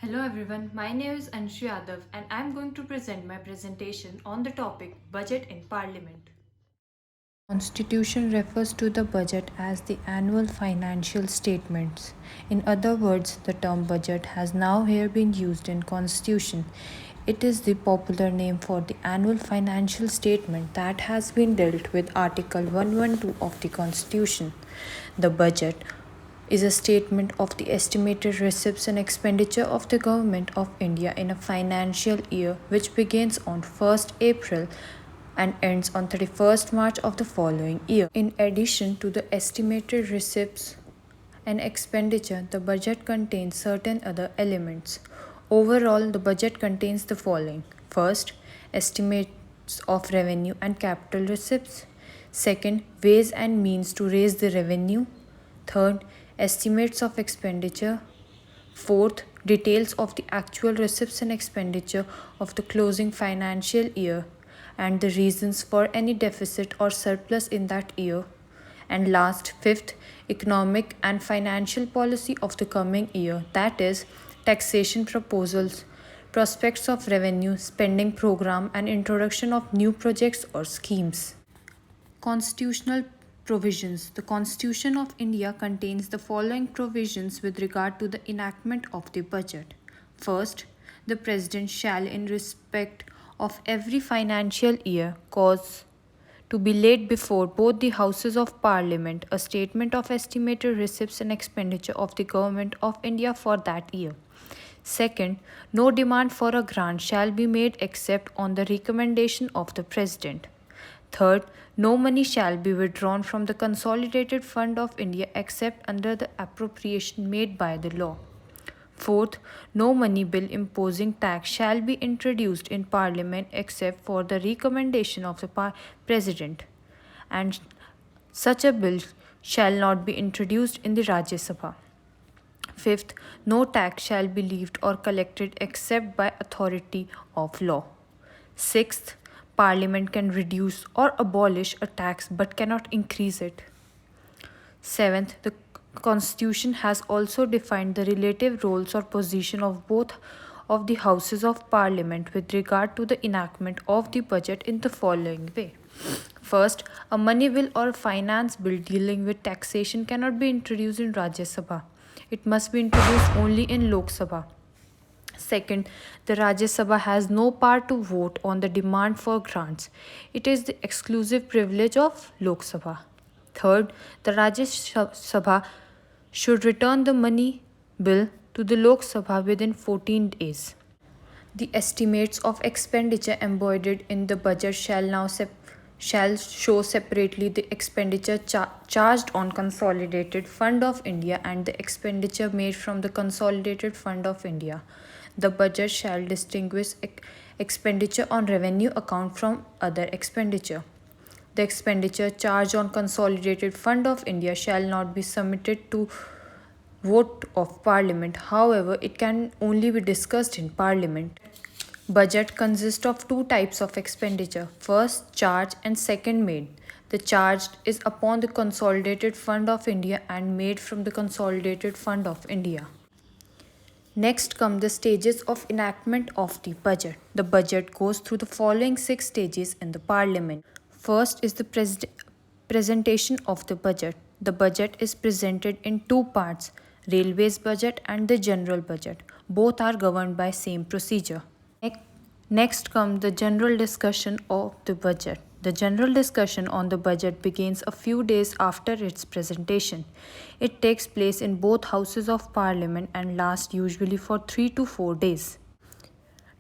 Hello everyone, my name is Anshu Yadav and I am going to present my presentation on the topic Budget in Parliament. Constitution refers to the budget as the annual financial statements. In other words, the term budget has now here been used in Constitution. It is the popular name for the annual financial statement that has been dealt with Article 112 of the Constitution. The budget is a statement of the estimated receipts and expenditure of the Government of India in a financial year which begins on 1st April and ends on 31st March of the following year. In addition to the estimated receipts and expenditure, the budget contains certain other elements. Overall, the budget contains the following: first, estimates of revenue and capital receipts; second, ways and means to raise the revenue; third, estimates of expenditure; fourth, details of the actual receipts and expenditure of the closing financial year and the reasons for any deficit or surplus in that year; and last, fifth, economic and financial policy of the coming year, that is, taxation proposals, prospects of revenue, spending program, and introduction of new projects or schemes. Constitutional provisions. The Constitution of India contains the following provisions with regard to the enactment of the budget. First, the President shall, in respect of every financial year, cause to be laid before both the Houses of Parliament a statement of estimated receipts and expenditure of the Government of India for that year. Second, no demand for a grant shall be made except on the recommendation of the President. Third, no money shall be withdrawn from the Consolidated Fund of India except under the appropriation made by the law. Fourth, no money bill imposing tax shall be introduced in Parliament except for the recommendation of the President, and such a bill shall not be introduced in the Rajya Sabha. Fifth, no tax shall be levied or collected except by authority of law. Sixth, Parliament can reduce or abolish a tax but cannot increase it. Seventh, the Constitution has also defined the relative roles or position of both of the Houses of Parliament with regard to the enactment of the budget in the following way. First, a money bill or finance bill dealing with taxation cannot be introduced in Rajya Sabha. It must be introduced only in Lok Sabha. Second, the Rajya Sabha has no power to vote on the demand for grants. It is the exclusive privilege of Lok Sabha. Third, the Rajya Sabha should return the money bill to the Lok Sabha within 14 days. The estimates of expenditure embodied in the budget shall show separately the expenditure charged on Consolidated Fund of India and the expenditure made from the Consolidated Fund of India. The budget shall distinguish expenditure on revenue account from other expenditure. The expenditure charged on Consolidated Fund of India shall not be submitted to vote of Parliament. However, it can only be discussed in Parliament. Budget consists of two types of expenditure: first, charged, and second, made. The charged is upon the Consolidated Fund of India and made from the Consolidated Fund of India. Next come the stages of enactment of the budget. The budget goes through the following 6 stages in the Parliament. First is the presentation of the budget. The budget is presented in two parts: Railways budget and the general budget. Both are governed by same procedure. Next comes the general discussion of the budget. The general discussion on the budget begins a few days after its presentation. It takes place in both houses of parliament and lasts usually for 3 to 4 days.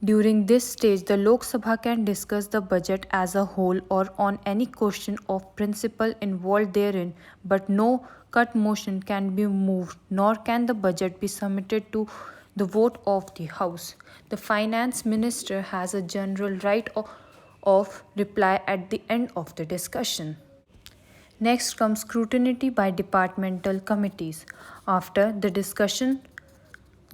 During this stage, the Lok Sabha can discuss the budget as a whole or on any question of principle involved therein, but no cut motion can be moved, nor can the budget be submitted to the vote of the House. The Finance Minister has a general right of reply at the end of the discussion. Next comes scrutiny by departmental committees. After the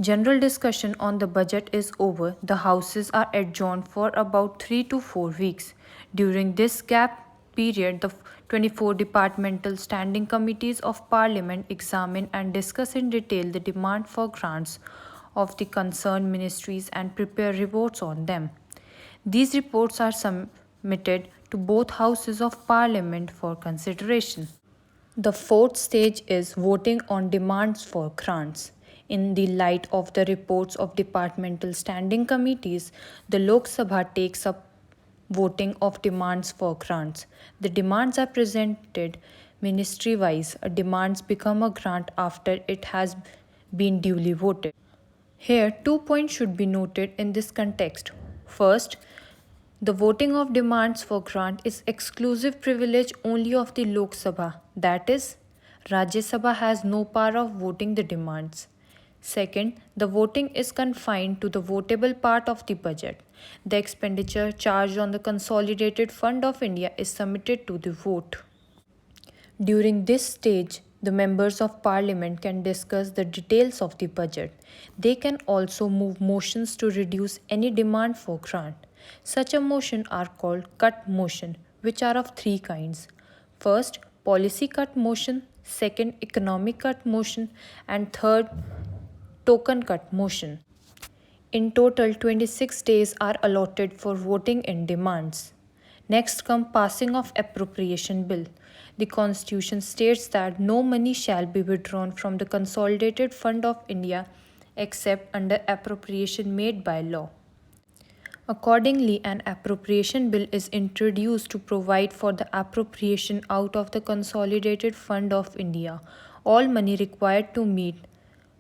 general discussion on the budget is over, the houses are adjourned for about 3 to 4 weeks. During this gap period, the 24 departmental standing committees of Parliament examine and discuss in detail the demand for grants of the concerned ministries and prepare reports on them. These reports are submitted to both houses of parliament for consideration. The fourth stage is voting on demands for grants. In the light of the reports of departmental standing committees, the Lok Sabha takes up voting of demands for grants. The demands are presented ministry wise. Demands become a grant after it has been duly voted. Here, 2 points should be noted in this context. First, the voting of demands for grant is exclusive privilege only of the Lok Sabha, that is, Rajya Sabha has no power of voting the demands. Second, the voting is confined to the votable part of the budget. The expenditure charged on the Consolidated Fund of India is submitted to the vote. During this stage, the members of parliament can discuss the details of the budget. They can also move motions to reduce any demand for grant. Such a motion are called cut motion, which are of three kinds. First, policy cut motion, second, economic cut motion, and third, token cut motion. In total, 26 days are allotted for voting in demands. Next come passing of appropriation bill. The constitution states that no money shall be withdrawn from the Consolidated Fund of India except under appropriation made by law. Accordingly, an appropriation bill is introduced to provide for the appropriation out of the Consolidated Fund of India. All money required to meet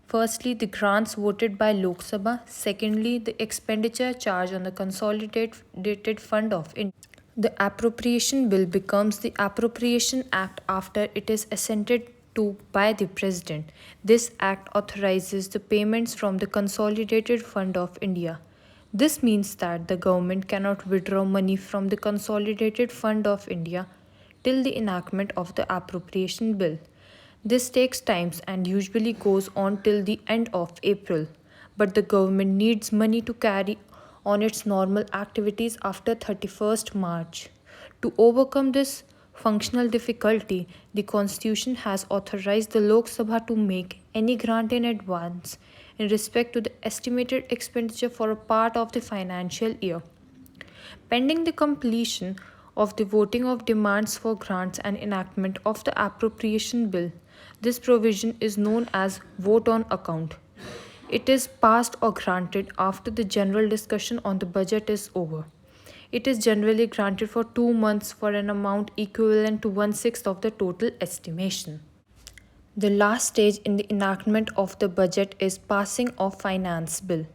firstly, the grants voted by Lok Sabha. Secondly, the expenditure charged on the Consolidated Fund of India. The appropriation bill becomes the Appropriation Act after it is assented to by the President. This act authorizes the payments from the Consolidated Fund of India. This means that the government cannot withdraw money from the Consolidated Fund of India till the enactment of the appropriation bill. This takes time and usually goes on till the end of April, but the government needs money to carry on its normal activities after 31st March. To overcome this functional difficulty, the Constitution has authorized the Lok Sabha to make any grant in advance in respect to the estimated expenditure for a part of the financial year. Pending the completion of the voting of demands for grants and enactment of the appropriation bill, this provision is known as vote on account. It is passed or granted after the general discussion on the budget is over. It is generally granted for 2 months for an amount equivalent to 1/6 of the total estimation. The last stage in the enactment of the budget is passing of finance bill.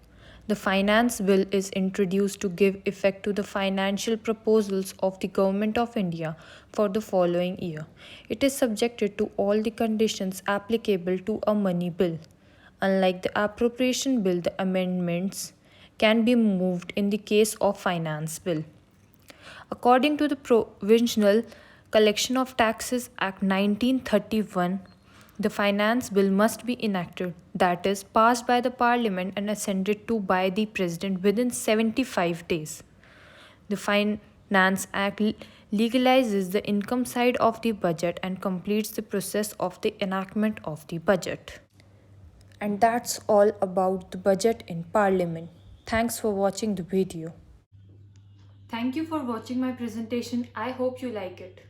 The finance bill is introduced to give effect to the financial proposals of the Government of India for the following year. It is subjected to all the conditions applicable to a money bill. Unlike the appropriation bill, the amendments can be moved in the case of finance bill. According to the Provisional Collection of Taxes Act 1931, the finance bill must be enacted, that is, passed by the parliament and assented to by the president within 75 days. The Finance Act legalizes the income side of the budget and completes the process of the enactment of the budget. And that's all about the budget in parliament. Thanks for watching the video. Thank you for watching my presentation. I hope you like it.